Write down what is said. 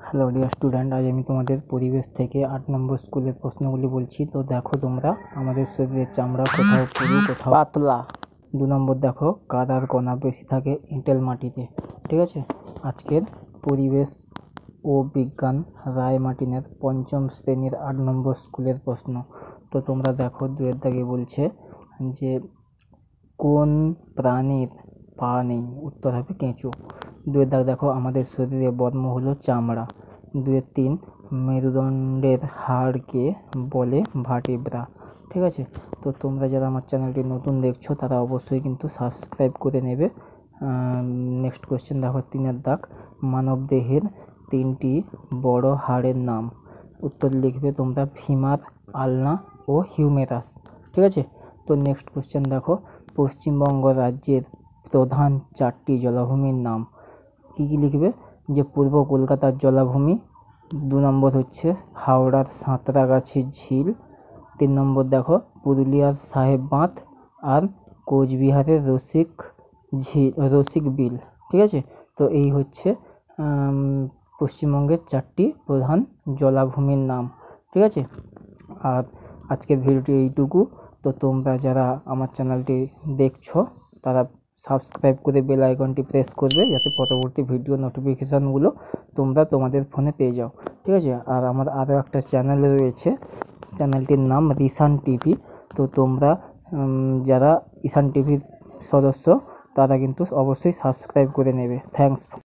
Hello dear student, আজ আমি তোমাদের পরিবেশ থেকে 8 নম্বর স্কুলের প্রশ্নগুলি বলছি। তো দেখো তোমরা, আমাদের শরীরের চামড়া কোথাও পুরু কোথাও পাতলা। 2 নম্বর দেখো, কাদার কণা বেশি থাকে এঁটেল মাটিতে। ঠিক আছে, আজকের পরিবেশ ও বিজ্ঞান রায় মার্টিনের 5ম শ্রেণীর 8 নম্বর স্কুলের প্রশ্ন। তো তোমরা দেখো, 2-এর দাগে বলছে যে কোন প্রাণীর পা নেই? উত্তর হবে কেঁচো। 2-এর দাগ দেখো, আমাদের শরীরে বর্ম হলো চামড়া। 2-3, মেরুদণ্ডের হাড়কে বলে ভার্টিব্রা। ঠিক আছে, তো তোমরা যারা আমার চ্যানেলটি নতুন দেখছো তারা অবশ্যই কিন্তু সাবস্ক্রাইব করে নেবে। নেক্সট কোয়েশ্চেন দেখো, 3-এর দাগ, মানব দেহের 3টি বড় হাড়ের নাম। উত্তর লিখবে তোমরা ফিমার, আলনা ও হিউমেরাস। ঠিক আছে, তো নেক্সট কোয়েশ্চেন দেখো, পশ্চিমবঙ্গ রাজ্যের প্রধান 4টি জলাভূমির নাম। কী কী লিখবে? যে পূর্ব কলকাতার জলাভূমি, 2 নম্বর হচ্ছে হাওড়ার সাঁতরাগাছি ঝিল, 3 নম্বর দেখো পুরুলিয়ার সাহেব বাঁধ, আর কোচবিহারের রসিক বিল। ঠিক আছে, তো এই হচ্ছে পশ্চিমবঙ্গের 4টি প্রধান জলাভূমির নাম। ঠিক আছে, আর আজকের ভিডিওটি এইটুকু। তো তোমরা যারা আমার চ্যানেলটি দেখছো তারা সাবস্ক্রাইব করে বেল আইকনটি প্রেস করবে, যাতে পরবর্তী ভিডিও নোটিফিকেশানগুলো তোমরা তোমাদের ফোনে পেয়ে যাও। ঠিক আছে, আর আমার আরও একটা চ্যানেল রয়েছে, চ্যানেলটির নাম রিসান টিভি। তো তোমরা যারা রিসান টিভির সদস্য তারা কিন্তু অবশ্যই সাবস্ক্রাইব করে নেবে। থ্যাঙ্কস।